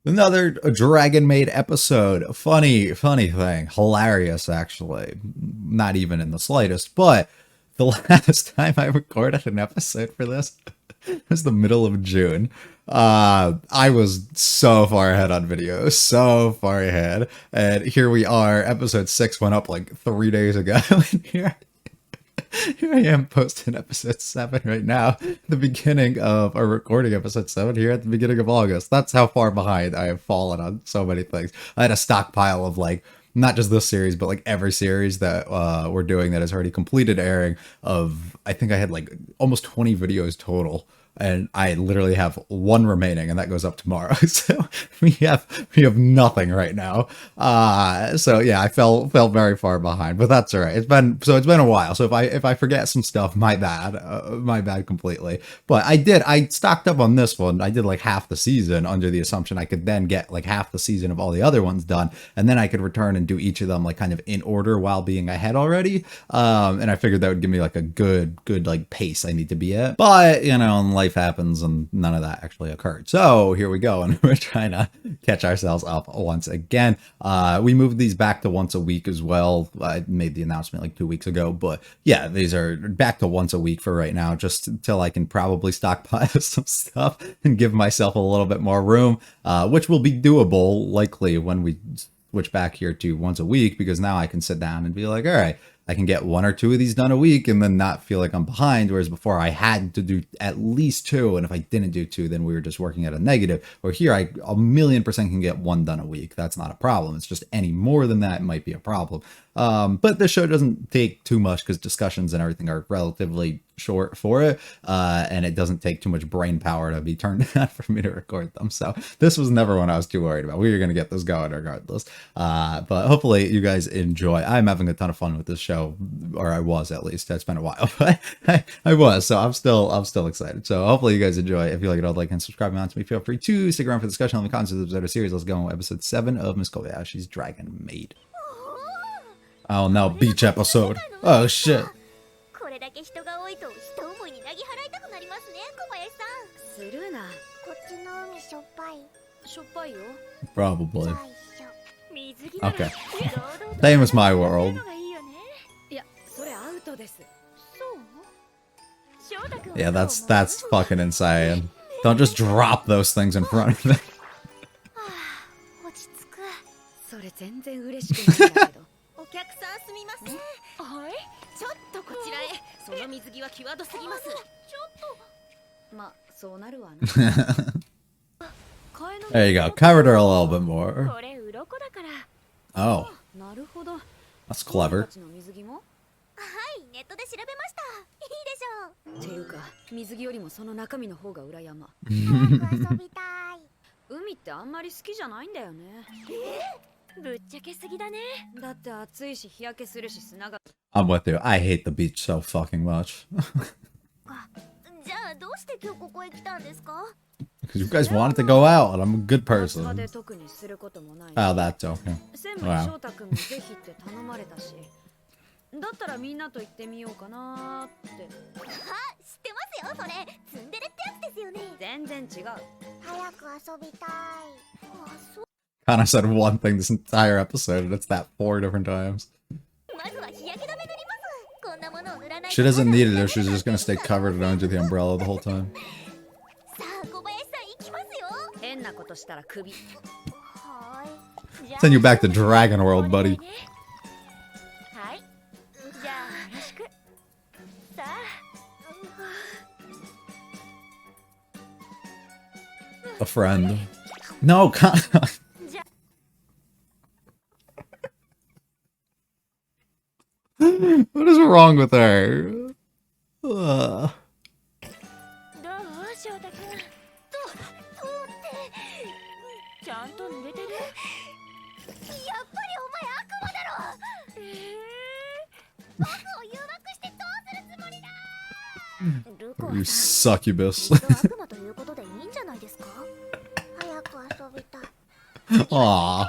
Another Dragon Maid episode. Funny thing. Hilarious, actually. Not even in the slightest. But the last time I recorded an episode for this was the middle of June. I was so far ahead on video, so far ahead. And here we are. Episode 6 went up like 3 days ago. And here I am posting episode 7 right now, the beginning of a recording episode 7 here at the beginning of August. That's how far behind I have fallen on so many things. I had a stockpile of like, not just this series, but like every series that we're doing that has already completed airing of, I think I had like almost 20 videos total. And I literally have one remaining, and that goes up tomorrow. So we have nothing right now. So yeah, I fell very far behind, but that's all right. It's been a while. So if I forget some stuff, my bad completely. But I stocked up on this one. I did like half the season under the assumption I could then get like half the season of all the other ones done, and then I could return and do each of them like kind of in order while being ahead already. And I figured that would give me like a good like pace I need to be at. But you know, life happens and none of that actually occurred. So here we go, and we're trying to catch ourselves up once again. We moved these back to once a week as well. I made the announcement like 2 weeks ago, but yeah, these are back to once a week for right now, just until I can probably stockpile some stuff and give myself a little bit more room, which will be doable likely when we switch back here to once a week, because now I can sit down and be like, all right, I can get 1 or 2 of these done a week and then not feel like I'm behind. Whereas before I had to do at least 2. And if I didn't do 2, then we were just working at a negative. Or here I 1,000,000% can get 1 done a week. That's not a problem. It's just any more than that might be a problem. But this show doesn't take too much because discussions and everything are relatively short for it. And it doesn't take too much brain power to be turned on for me to record them. So this was never one I was too worried about. We were going to get this going regardless. But hopefully you guys enjoy. I'm having a ton of fun with this show, or I was at least. It's been a while, but I was. So I'm still excited. So hopefully you guys enjoy. If you like it, I'd like and subscribe on to me. Feel free to stick around for discussion on the concepts of the series. Let's go on episode 7 of Miss Kobayashi's Dragon Maid. Oh no, beach episode. Oh shit. Probably. Okay. Same as my world. Yeah, that's fucking insane. Don't just drop those things in front of me. There you go. Covered her a little bit more. Oh. That's clever. I'm with you. I hate the beach so fucking much. Because you guys wanted to go out, and I'm a good person. Oh, that's okay. Wow. Kana said one thing this entire episode, and it's that 4 different times. She doesn't need it if she's just gonna stay covered under the umbrella the whole time. Send you back to Dragon World, buddy. A friend. No, what is wrong with her? You succubus. Aww.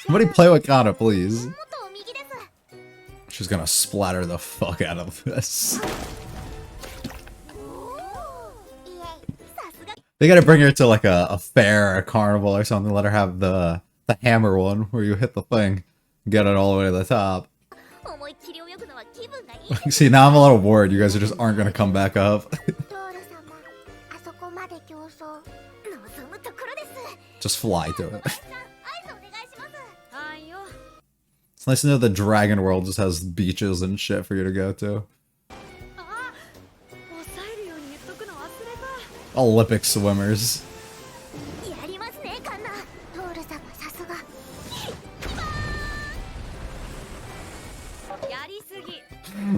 Somebody play with Kana, please. She's gonna splatter the fuck out of this. They gotta bring her to like a fair, a carnival or something. Let her have the hammer one where you hit the thing, get it all the way to the top. See, now I'm a little worried. You guys just aren't gonna come back up. Just fly to it. It's nice to know the Dragon World just has beaches and shit for you to go to. Olympic swimmers.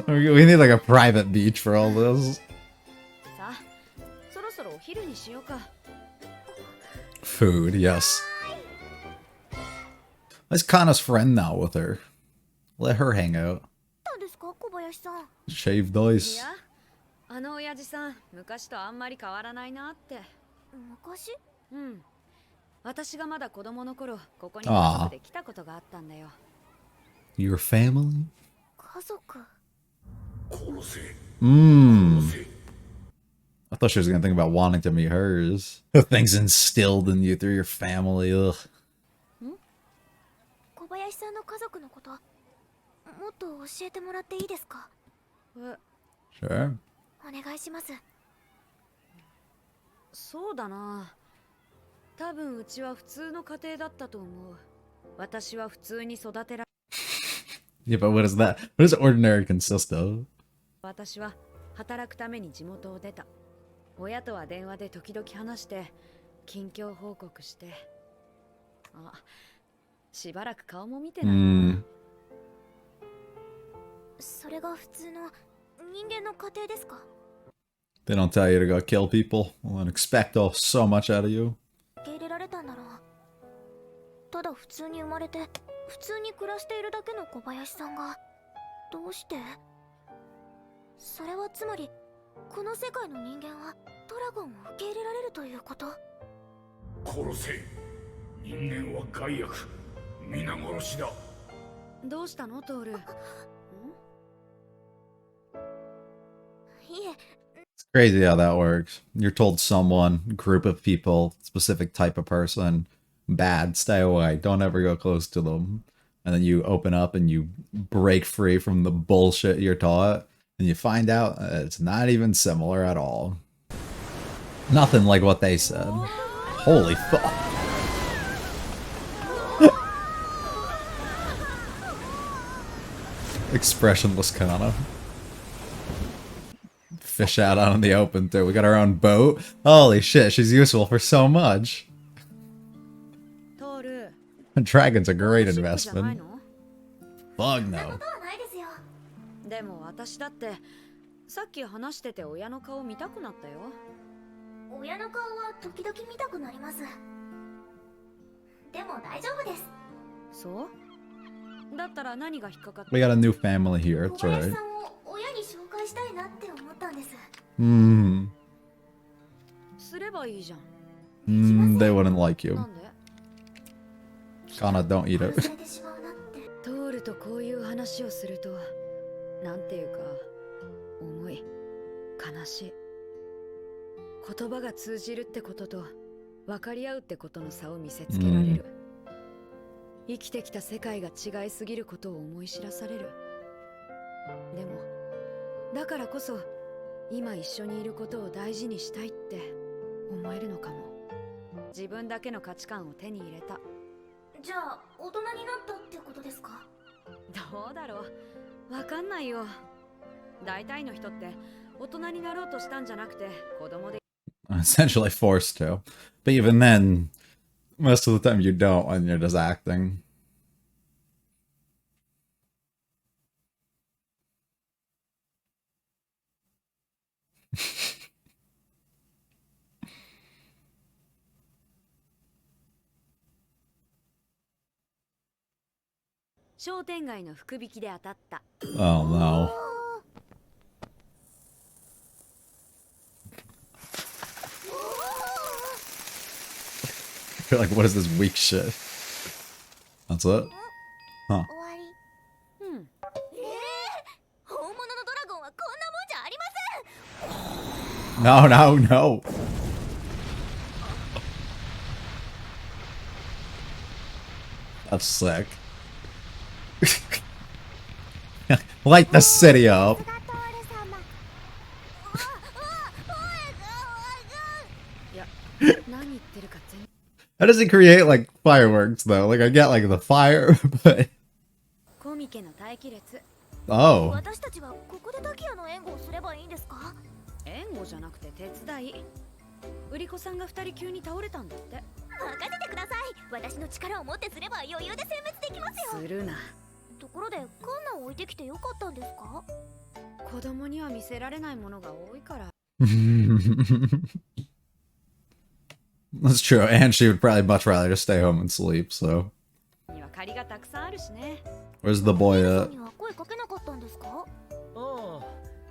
We need like a private beach for all this. Food, yes. Why's Kana's friend now with her? Let her hang out. Shaved ice. あの親父さん、昔とあんまり変わらないなって。昔？うん。私がまだ子供の頃、ここに家族で来たことがあったんだよ。Your family? 家族。I thought she was gonna think about wanting to meet hers. Things instilled in you through your family. Ugh. 小林さんの家族のこと、もっと教えてもらっていいですか？ Sure. お願いします。そうだな。多分うちは普通の家庭だったと思う。私は普通に育てら。Yeah, but what is that? What does ordinary consist of? 私は働くために地元を出た。親とは電話で時々話して近況報告して。あ、しばらく顔も見てないな。それが普通の人間の家庭ですか？ They don't tell you to go kill people and expect so much out of you. 受け入れられたんだろう。ただ普通に生まれて普通に暮らしているだけの小林さんがどうして？それはつまりこの世界の人間はドラゴンを受け入れられるということ？殺せ。人間は害悪。皆殺しだ。どうしたのトール？It's crazy how that works. You're told someone, group of people, specific type of person, bad, stay away, don't ever go close to them. And then you open up and you break free from the bullshit you're taught, and you find out it's not even similar at all. Nothing like what they said. Holy fuck. Expressionless Kana. Fish out in the open too. We got our own boat. Holy shit, she's useful for so much. A dragon's a great investment. Fuck no. でも私だってさっき話してて親の顔見たくなったよ。親の顔は時々見たくなります。でも大丈夫です。そう？だったら何が引っかかった？ We got a new family here. It's alright. 親に紹介したいなって思ったんです。すればいいじゃん。They wouldn't like you. Kana, don't eat it. トールとこういう話をすると、なんていうか、重い、悲しい。言葉が通じるってことと、分かり合うってことの差を見せつけられる。生きてきた世界が違いすぎることを思い知らされる。でも、だからこそ今一緒にいることを大事にしたいって思えるのかも。自分だけの価値観を手に入れた。じゃあ大人になったってことですか？どうだろう、わかんないよ。大体の人って大人になろうとしたんじゃなくて子供で。 Essentially forced to. But even then, most of the time you don't when you're just acting. 商店街の福引きで当たった。Oh no. You're like, what is this weak shit? That's it? Huh. 終わり。うん。本物のドラゴンはこんなもんじゃありません。 No, no, no. That's sick. Light the city up. How does he create like fireworks though? Like I get like the fire, but oh. 私たちはここでタキヤの援護をすればいいんですか？援護じゃなくて手伝い。売り子さんが2人急に倒れたんだって。任せてください。私の力を持ってすれば余裕で殲滅できますよ。するな。ところでカンナを置いてきてよかったんですか？子供には見せられないものが多いから。That's true, and she would probably much rather just stay home and sleep, so. には借りがたくさんあるしね。Where's the boy さ at? んには声かけなかったんですか？おお、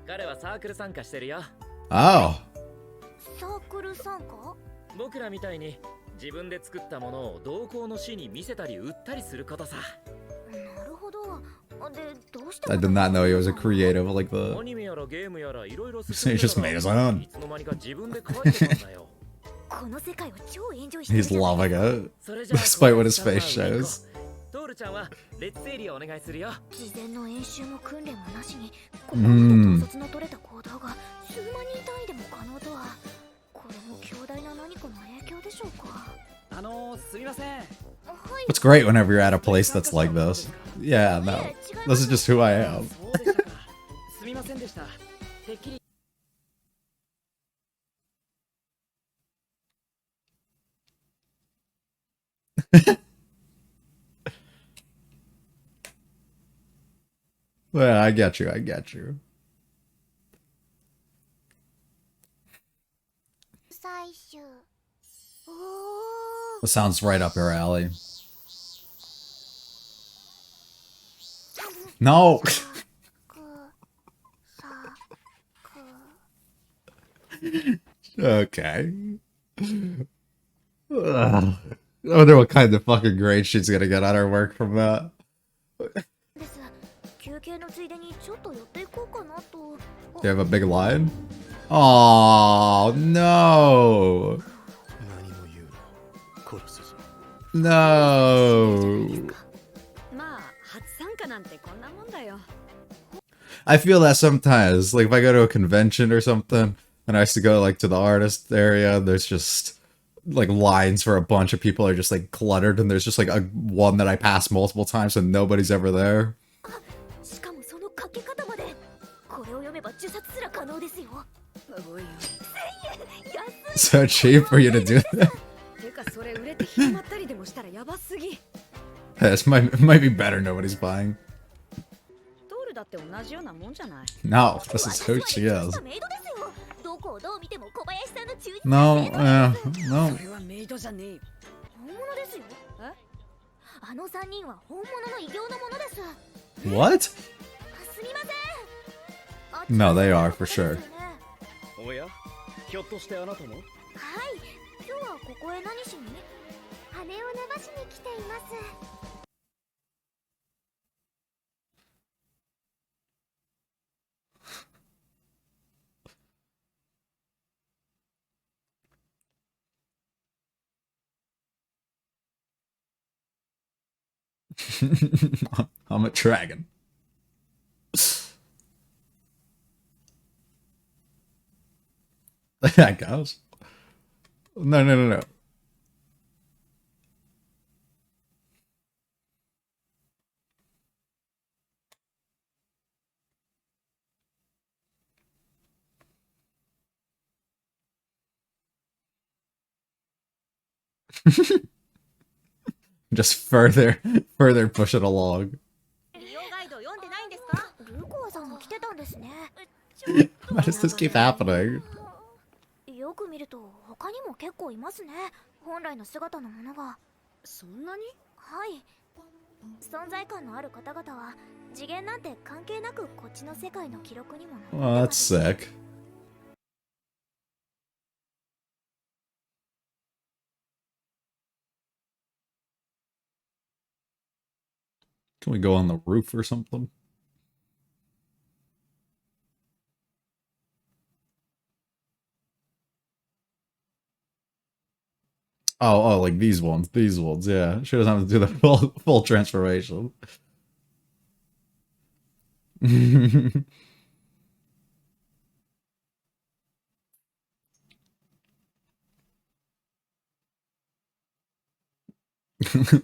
彼はサークル参加してるよ。Oh. サークル参加？僕らみたいに自分で作ったものを同行の市に見せたり売ったりすることさ。なるほど。で、どうして I did not know he was a creative like ア the. ニメやらゲームやらいろいろ He just made his own. いつの間にか自分で書いてたんだよ。この世界を超エンジョイしてる He's じゃない loving it, それじゃあ despite what his face shows. トールちゃんはレッツエリアお願いするよ。事前の演習も訓練もなしにここまで統率の取れた行動が数万人単位でも可能とは、これも強大な何かの影響でしょうか？すみません。はい。 It's great whenever you're at a place that's like this. Yeah, no. This is just who I am. そうでしたか。すみませんでした。てっきり Well, I get you, I get you. 採取。おお。 This sounds right up your alley. No! くさく。 Okay. Ugh. I wonder what kind of fucking grade she's gonna get on her work from that. です。休憩のついでにちょっと寄っていこうかなと。 Do you have a big line? Oh no! No! まあ初参加なんてこんなもんだよ。 I feel that sometimes, like if I go to a convention or something, and I used to go like to the artist area, there's just like lines for a bunch of people are just like cluttered, and there's just like a one that I pass multiple times and nobody's ever there. しかもそのかけ方まで。これを読めば自殺すら可能ですよ。おいおい。 So cheap for you to do that. てかそれ売れて広まったりでもしたらやばすぎ。 This might be better nobody's buying. トールだって同じようなもんじゃない。 No, this is who she is. メイドですよ。どこをどう見ても小林さんの忠実 No, な no. それはメイドじゃねえよ。本物ですよ。え？あの三人は本物の異形のものです。 What? すみません。 No, they are for sure. おや、ひょっとしてあなたも？はい。今日はここへ何しに？羽を伸ばしに来ています。 I'm a dragon. That goes. No, no, no, no. Just further push it along. 利用ガイド読んでないんですか？ルコアさんも来てたんですね。 Why does this keep happening? よく見ると他にも結構いますね。本来の姿のものが。そんなに？はい。存在感のある方々は次元なんて関係なくこっちの世界の記録にも残って Oh, ま that's す。 sick. Can we go on the roof or something? Oh, like these ones. These ones, yeah. She doesn't have to do the full transformation.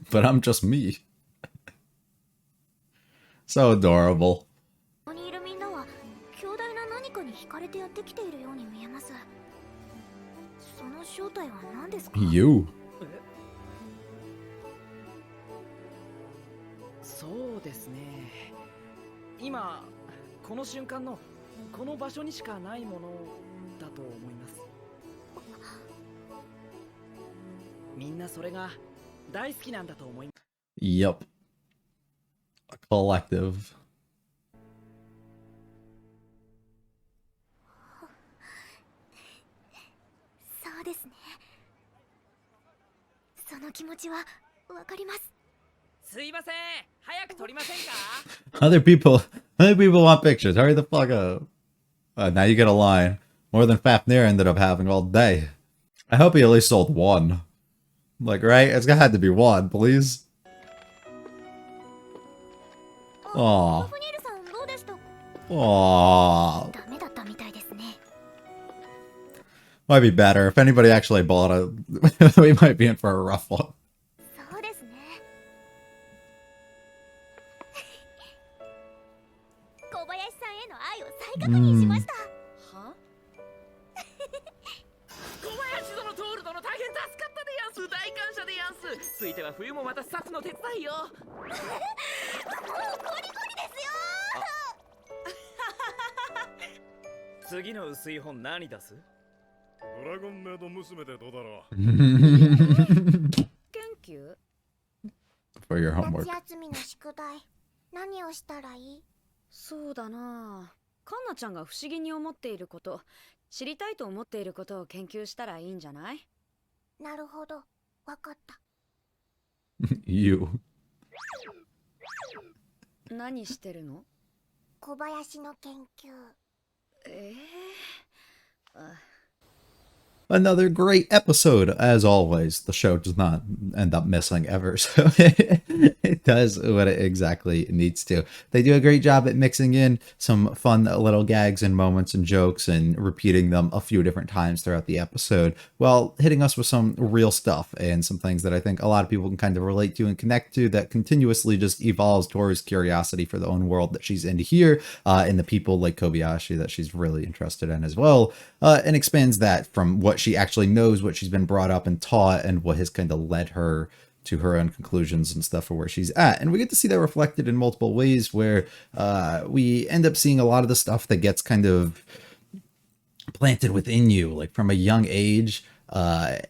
But I'm just me. So adorable. ここにいるみんなは強大な何かに惹かれてやってきているように見えます。その正体は何ですか？ You. そうですね。今この瞬間のこの場所にしかないものだと思います。みんなそれが大好きなんだと思います。 Yep. A collective. そうですね。その気持ちはわかります。すいません、早く撮りませんか？ Other people want pictures. Hurry the fuck up. Now you get a line. More than Fafnir ended up having all day. I hope he at least sold one. Like, right? It's gonna have to be one, please. Aww. フニールさんどうでした？ Aww. ダメだったみたいですね。 Might be better. If anybody actually bought it, we might be in for a rough one. そうですね。小林さんへの愛を再確認しました。は？小林殿、トール殿、大変助かったでやんす。大感謝でやんす。ついては冬もまたスタッフの手伝いよ。ゴリゴリですよ。次の薄い本何出す？ドラゴンメイド娘でどうだろう。研究？ For your homework. 夏休みの宿題、何をしたらいい？そうだな。カンナちゃんが不思議に思っていること、知りたいと思っていることを研究したらいいんじゃない？なるほど、わかった。You. 何してるの？小林の研究。Another great episode, as always. The show does not end up missing ever, so it does what it exactly needs to. They do a great job at mixing in some fun little gags and moments and jokes and repeating them a few different times throughout the episode, while hitting us with some real stuff and some things that I think a lot of people can kind of relate to and connect to, that continuously just evolves Tori's curiosity for the own world that she's into here, and the people like Kobayashi that she's really interested in as well, and expands that from what she actually knows, what she's been brought up and taught, and what has kind of led her to her own conclusions and stuff for where she's at. And we get to see that reflected in multiple ways, where we end up seeing a lot of the stuff that gets kind of planted within you, like from a young age,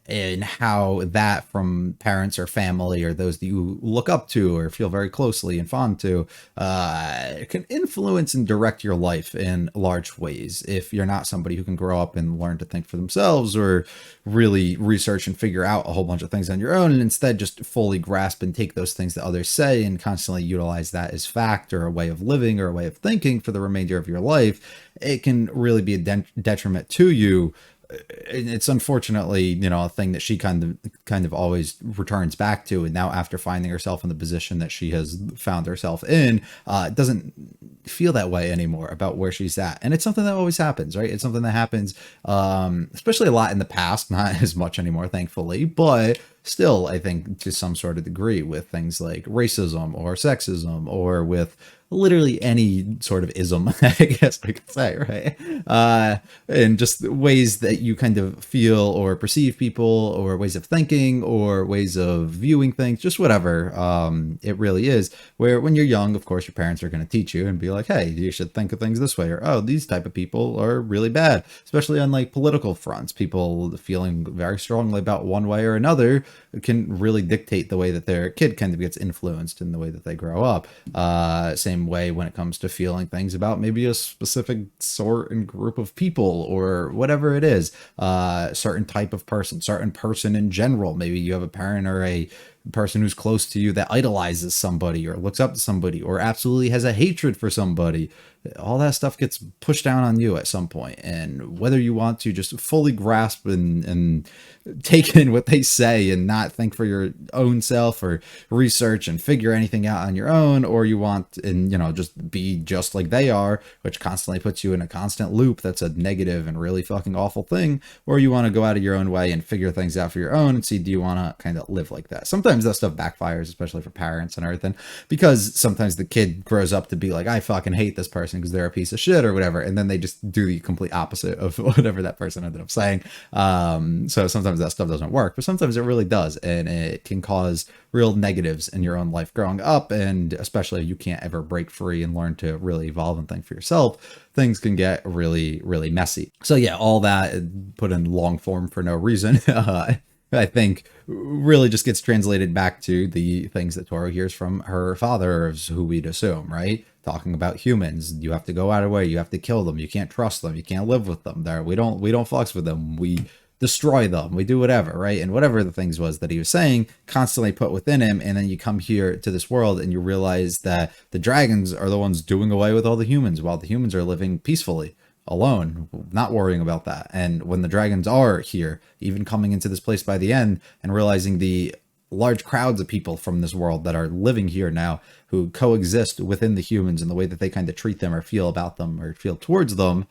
and how that from parents or family or those that you look up to or feel very closely and fond to can influence and direct your life in large ways if you're not somebody who can grow up and learn to think for themselves or really research and figure out a whole bunch of things on your own, and instead just fully grasp and take those things that others say and constantly utilize that as fact or a way of living or a way of thinking for the remainder of your life. It can really be a detriment to you. It's unfortunately, you know, a thing that she kind of always returns back to. And now, after finding herself in the position that she has found herself in, doesn't feel that way anymore about where she's at. And it's something that always happens, right? It's something that happens, especially a lot in the past, not as much anymore, thankfully, but still, I think to some sort of degree, with things like racism or sexism, or with literally any sort of ism, I guess I could say, right? And just ways that you kind of feel or perceive people, or ways of thinking, or ways of viewing things, just whatever. It really is, where when you're young, of course, your parents are going to teach you and be like, hey, you should think of things this way, or, oh, these type of people are really bad, especially on like political fronts. People feeling very strongly about one way or another can really dictate the way that their kid kind of gets influenced in the way that they grow up. Same way when it comes to feeling things about maybe a specific sort and group of people, or whatever it is, certain type of person, certain person in general. Maybe you have a parent or a person who's close to you that idolizes somebody or looks up to somebody or absolutely has a hatred for somebody. all that stuff gets pushed down on you at some point. And whether you want to just fully grasp and take in what they say and not think for your own self or research and figure anything out on your own, or you want and just be just like they are, which constantly puts you in a constant loop that's a negative and really fucking awful thing, or you want to go out of your own way and figure things out for your own and see, do you want to kind of live like that? Sometimes that stuff backfires, especially for parents and everything, because sometimes the kid grows up to be like, I fucking hate this person because they're a piece of shit or whatever, and then they just do the complete opposite of whatever that person ended up saying. So sometimes that stuff doesn't work, but sometimes it really does, and it can cause real negatives in your own life growing up, and especially if you can't ever break free and learn to really evolve and think for yourself, things can get really, really messy. So yeah, all that put in long form for no reason. I think really just gets translated back to the things that Toru hears from her father, who we'd assume, right? Talking about humans, you have to go out of the way, you have to kill them, you can't trust them, you can't live with them. There, we don't flex with them, we destroy them, we do whatever, right? And whatever the things was that he was saying, constantly put within him. And then you come here to this world and you realize that the dragons are the ones doing away with all the humans, while the humans are living peacefully, alone, not worrying about that. And when the dragons are here, even coming into this place by the end and realizing the large crowds of people from this world that are living here now, who coexist within the humans, and the way that they kind of treat them or feel about them or feel towards them,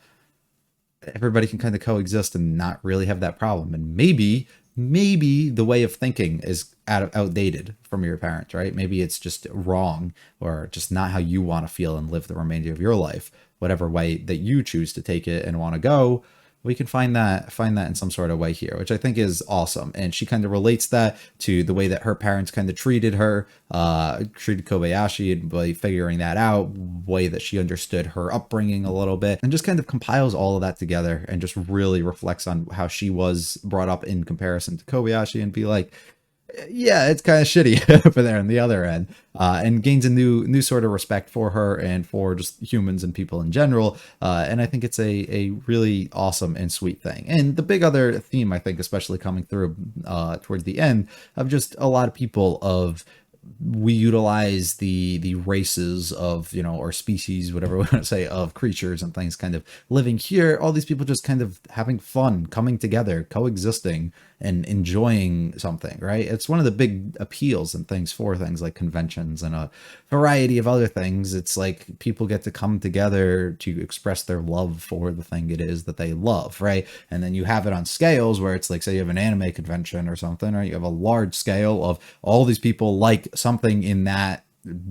everybody can kind of coexist and not really have that problem. And maybe the way of thinking is outdated from your parents, right? Maybe it's just wrong, or just not how you want to feel and live the remainder of your life. Whatever way that you choose to take it and want to go, we can find that in some sort of way here, which I think is awesome. And she kind of relates that to the way that her parents kind of treated her, treated Kobayashi, and by figuring that out, way that she understood her upbringing a little bit, and just kind of compiles all of that together and just really reflects on how she was brought up in comparison to Kobayashi, and be like, yeah, it's kind of shitty over there on the other end, and gains a new sort of respect for her and for just humans and people in general. And I think it's a really awesome and sweet thing. And the big other theme, I think, especially coming through towards the end, of just a lot of people of, we utilize the races of, or species, whatever we want to say, of creatures and things kind of living here. All these people just kind of having fun, coming together, coexisting, and enjoying something, right? It's one of the big appeals and things for things like conventions and a variety of other things. It's like people get to come together to express their love for the thing it is that they love, right? And then you have it on scales where it's like, say you have an anime convention or something, right? You have a large scale of all these people like something in that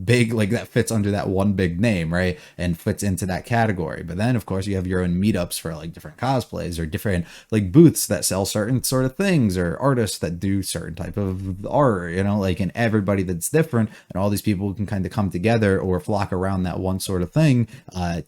big, like that fits under that one big name, right? And fits into that category. But then of course you have your own meetups for like different cosplays, or different like booths that sell certain sort of things, or artists that do certain type of art, like, and everybody that's different, and all these people can kind of come together or flock around that one sort of thing,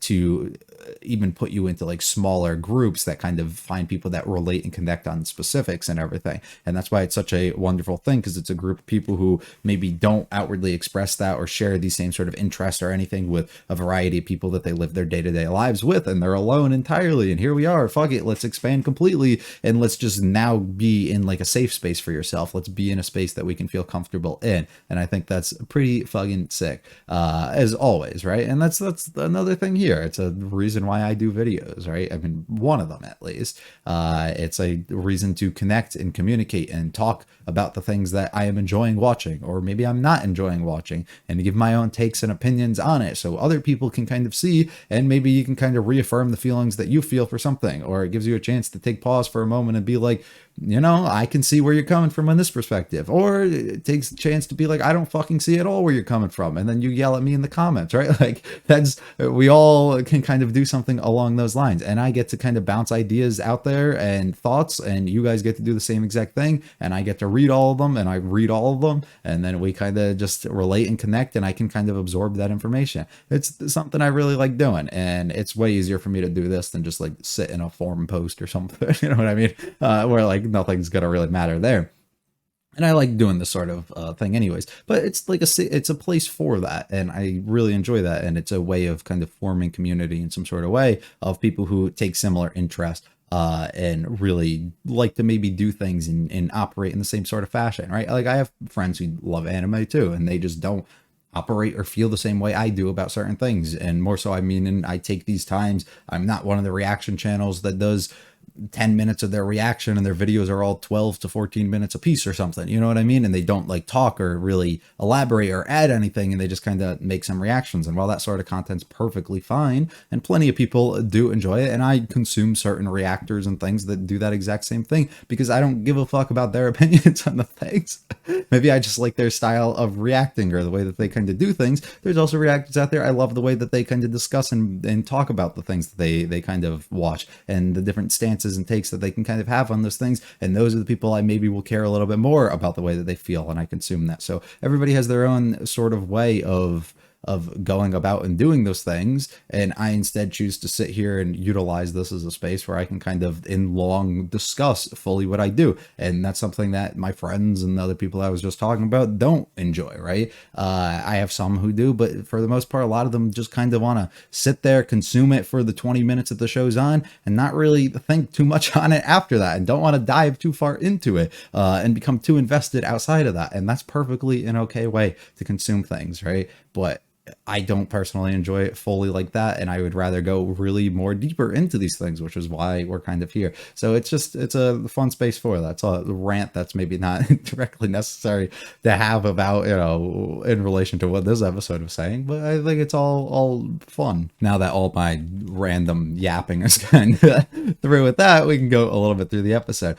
to even put you into like smaller groups that kind of find people that relate and connect on specifics and everything. And that's why it's such a wonderful thing, because it's a group of people who maybe don't outwardly express that or share these same sort of interests or anything with a variety of people that they live their day-to-day lives with, and they're alone entirely. And here we are, fuck it, let's expand completely, and let's just now be in like a safe space for yourself. Let's be in a space that we can feel comfortable in. And I think that's pretty fucking sick, as always, right? And that's another thing here. It's a reason why I do videos, right? I mean, one of them at least. It's a reason to connect and communicate and talk about the things that I am enjoying watching, or maybe I'm not enjoying watching, and to give my own takes and opinions on it, so other people can kind of see, and maybe you can kind of reaffirm the feelings that you feel for something, or it gives you a chance to take pause for a moment and be like, I can see where you're coming from on this perspective. Or it takes a chance to be like, I don't fucking see at all where you're coming from, and then you yell at me in the comments, right? Like, we all can kind of do something along those lines, and I get to kind of bounce ideas out there and thoughts, and you guys get to do the same exact thing, and I get to read all of them, and I read all of them, and then we kind of just relate and connect, and I can kind of absorb that information. It's something I really like doing, and it's way easier for me to do this than just like sit in a forum post or something, you know what I mean? Where like nothing's gonna really matter there. And I like doing this sort of thing anyways, but it's like it's a place for that, and I really enjoy that, and it's a way of kind of forming community in some sort of way of people who take similar interest, and really like to maybe do things and operate in the same sort of fashion, right? Like, I have friends who love anime too, and they just don't operate or feel the same way I do about certain things. And more so, I mean, and I take these times. I'm not one of the reaction channels that does 10 minutes of their reaction and their videos are all 12 to 14 minutes a piece or something, you know what I mean? And they don't like talk or really elaborate or add anything, and they just kind of make some reactions. And while that sort of content's perfectly fine and plenty of people do enjoy it, and I consume certain reactors and things that do that exact same thing because I don't give a fuck about their opinions on the things. Maybe I just like their style of reacting or the way that they kind of do things. There's also reactors out there. I love the way that they kind of discuss and talk about the things that they kind of watch and the different stances and takes that they can kind of have on those things. And those are the people I maybe will care a little bit more about the way that they feel, and I consume that. So everybody has their own sort of way of going about and doing those things, and I instead choose to sit here and utilize this as a space where I can kind of in long discuss fully what I do. And that's something that my friends and the other people I was just talking about don't enjoy, right? I have some who do, but for the most part, a lot of them just kind of want to sit there, consume it for the 20 minutes that the show's on, and not really think too much on it after that, and don't want to dive too far into it and become too invested outside of that. And that's perfectly an okay way to consume things, right? But I don't personally enjoy it fully like that, and I would rather go really more deeper into these things, which is why we're kind of here. So it's a fun space for that. It's a rant that's maybe not directly necessary to have about, you know, in relation to what this episode was saying, but I think it's all fun. Now that all my random yapping is kind of through with that, we can go a little bit through the episode.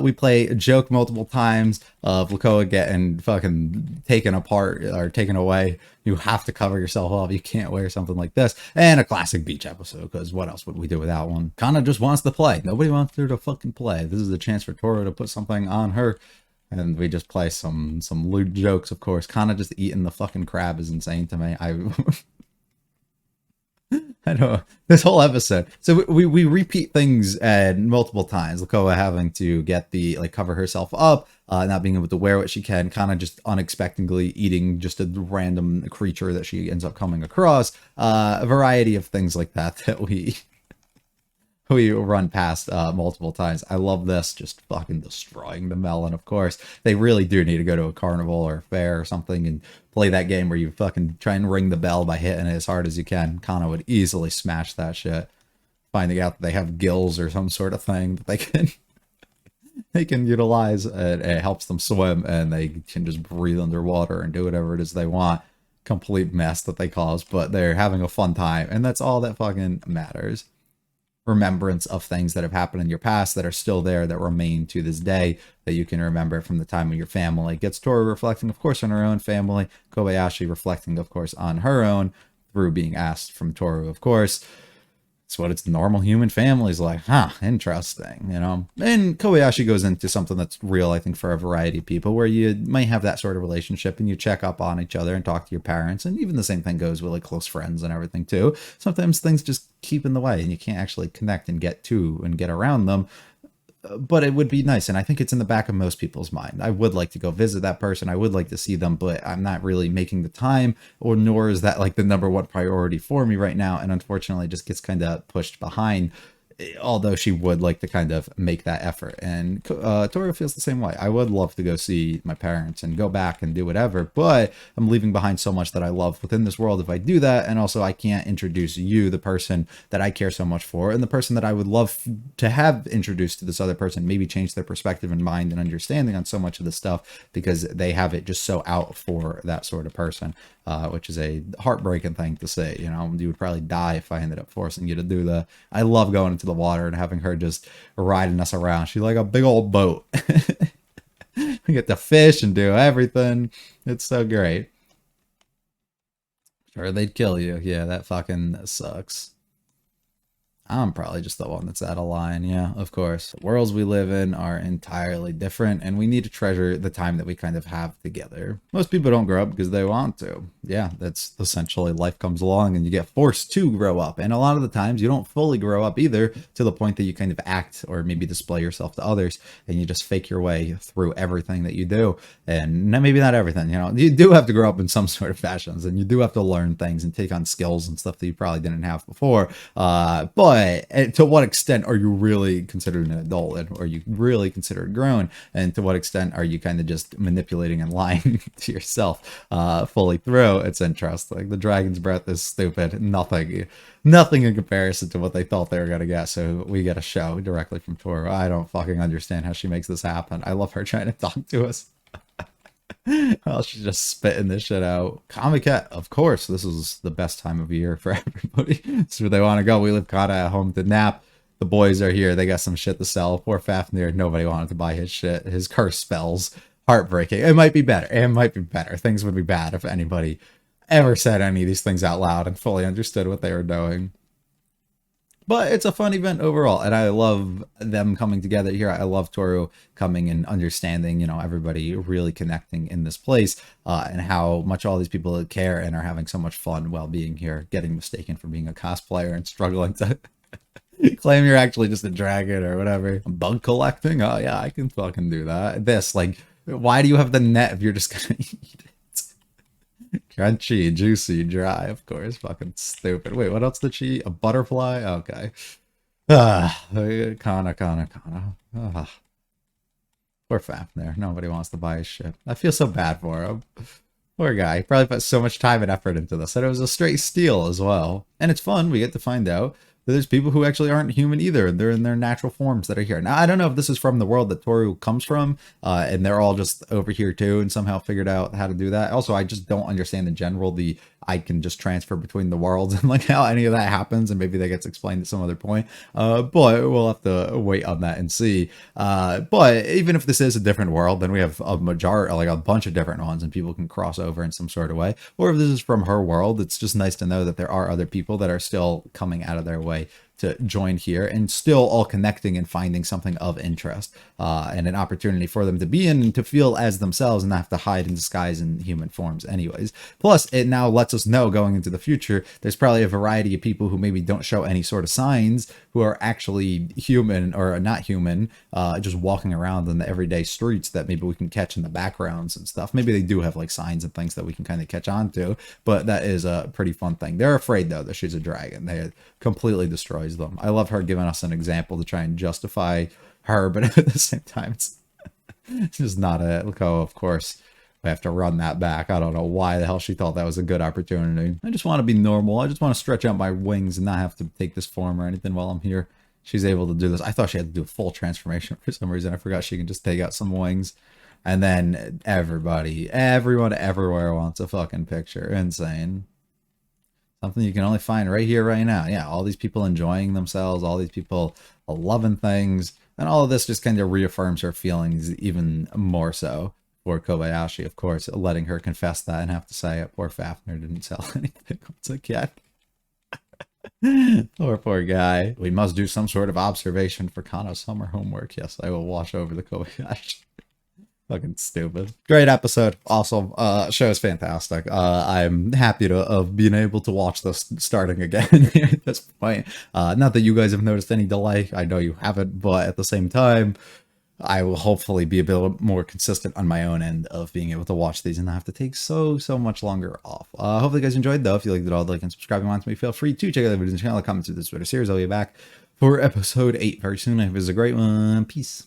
We play a joke multiple times of Lakoa getting fucking taken apart or taken away. You have to cover yourself up. You can't wear something like this. And a classic beach episode, because what else would we do without one? Kana just wants to play. Nobody wants her to fucking play. This is a chance for Toro to put something on her. And we just play some lewd jokes, of course. Kana just eating the fucking crab is insane to me. I know this whole episode. So we repeat things multiple times. Lakoa having to get cover herself up, not being able to wear what she can, kind of just unexpectedly eating just a random creature that she ends up coming across. A variety of things like that we run past multiple times. I love this, just fucking destroying the melon, of course. They really do need to go to a carnival or fair or something and play that game where you fucking try and ring the bell by hitting it as hard as you can. Kana would easily smash that shit. Finding out that they have gills or some sort of thing that they can utilize, and it helps them swim, and they can just breathe underwater and do whatever it is they want. Complete mess that they cause, but they're having a fun time, and that's all that fucking matters. Remembrance of things that have happened in your past that are still there, that remain to this day, that you can remember from the time of your family. Gets Toru reflecting, of course, on her own family. Kobayashi reflecting, of course, on her own through being asked from Toru, of course. It's what it's normal human families like. Huh, interesting, you know? And Kobayashi goes into something that's real, I think, for a variety of people, where you might have that sort of relationship and you check up on each other and talk to your parents. And even the same thing goes with like close friends and everything too. Sometimes things just keep in the way and you can't actually connect and get to and get around them. But it would be nice, and I think it's in the back of most people's mind. I would like to go visit that person. I would like to see them, but I'm not really making the time, or nor is that like the number one priority for me right now. And unfortunately, it just gets kind of pushed behind. Although she would like to kind of make that effort. And Toru feels the same way. I would love to go see my parents and go back and do whatever, but I'm leaving behind so much that I love within this world if I do that. And also I can't introduce you, the person that I care so much for, and the person that I would love to have introduced to this other person, maybe change their perspective and mind and understanding on so much of the stuff, because they have it just so out for that sort of person. Which is a heartbreaking thing to say. You know, you would probably die if I ended up forcing you to do that. I love going into the water and having her just riding us around. She's like a big old boat. We get to fish and do everything. It's so great. Sure, they'd kill you. Yeah, that fucking sucks. I'm probably just the one that's out of line. Yeah, of course. The worlds we live in are entirely different, and we need to treasure the time that we kind of have together. Most people don't grow up because they want to. Yeah, that's essentially life comes along and you get forced to grow up. And a lot of the times you don't fully grow up either, to the point that you kind of act or maybe display yourself to others, and you just fake your way through everything that you do. And maybe not everything, you know, you do have to grow up in some sort of fashions, and you do have to learn things and take on skills and stuff that you probably didn't have before. But but to what extent are you really considered an adult, and are you really considered grown, and to what extent are you kind of just manipulating and lying to yourself fully through? It's interesting. The dragon's breath is stupid. Nothing in comparison to what they thought they were gonna get. So we get a show directly from Toru. I don't fucking understand how she makes this happen. I love her trying to talk to us. Well, she's just spitting this shit out. Comiket, of course, this is the best time of year for everybody. It's where they want to go. We leave Kata at home to nap. The boys are here. They got some shit to sell. Poor Fafnir, nobody wanted to buy his shit. His curse spells. Heartbreaking. It might be better. It might be better. Things would be bad if anybody ever said any of these things out loud and fully understood what they were doing. But it's a fun event overall, and I love them coming together here. I love Toru coming and understanding, everybody really connecting in this place, and how much all these people care and are having so much fun while being here, getting mistaken for being a cosplayer and struggling to claim you're actually just a dragon or whatever. Bug collecting? Oh yeah, I can fucking do that. This, why do you have the net if you're just gonna eat it? Crunchy, juicy, dry, of course. Fucking stupid. Wait, what else did she eat? A butterfly? Okay. Kana. Poor Fafnir. Nobody wants to buy his shit. I feel so bad for him. Poor guy. He probably put so much time and effort into this. And it was a straight steal as well. And it's fun. We get to find out that there's people who actually aren't human either. They're in their natural forms that are here. Now, I don't know if this is from the world that Toru comes from, and they're all just over here too and somehow figured out how to do that. Also, I just don't understand in general I can just transfer between the worlds and how any of that happens, and maybe that gets explained at some other point. But we'll have to wait on that and see. But even if this is a different world, then we have a bunch of different ones, and people can cross over in some sort of way. Or if this is from her world, it's just nice to know that there are other people that are still coming out of their way to join here and still all connecting and finding something of interest, and an opportunity for them to be in and to feel as themselves and not have to hide and disguise in human forms anyways. Plus, it now lets us know going into the future, there's probably a variety of people who maybe don't show any sort of signs who are actually human or not human, just walking around in the everyday streets that maybe we can catch in the backgrounds and stuff. Maybe they do have signs and things that we can kind of catch on to, but that is a pretty fun thing. They're afraid though that she's a dragon. They completely destroys them. I love her giving us an example to try and justify her, but at the same time, it's just not it. Look, of course, we have to run that back. I don't know why the hell she thought that was a good opportunity. I just want to be normal. I just want to stretch out my wings and not have to take this form or anything while I'm here. She's able to do this. I thought she had to do a full transformation for some reason. I forgot she can just take out some wings. And then everyone everywhere wants a fucking picture. Insane. Something you can only find right here, right now. Yeah, all these people enjoying themselves, all these people loving things, and all of this just kind of reaffirms her feelings even more so for Kobayashi, of course, letting her confess that and have to say it. Poor Fafnir didn't sell anything once again. Poor guy. We must do some sort of observation for Kano's summer homework. Yes, I will watch over the Kobayashi. Fucking stupid. Great episode. Awesome. Show is fantastic. I'm happy to have been able to watch this starting again here at this point. Not that you guys have noticed any delay. I know you haven't, but at the same time, I will hopefully be a bit more consistent on my own end of being able to watch these and not have to take so much longer off. Hopefully you guys enjoyed though. If you liked it all, like and subscribe and want to me, feel free to check out the videos on the channel, comment through this Twitter series. I'll be back for episode 8 very soon. I hope it was a great one. Peace.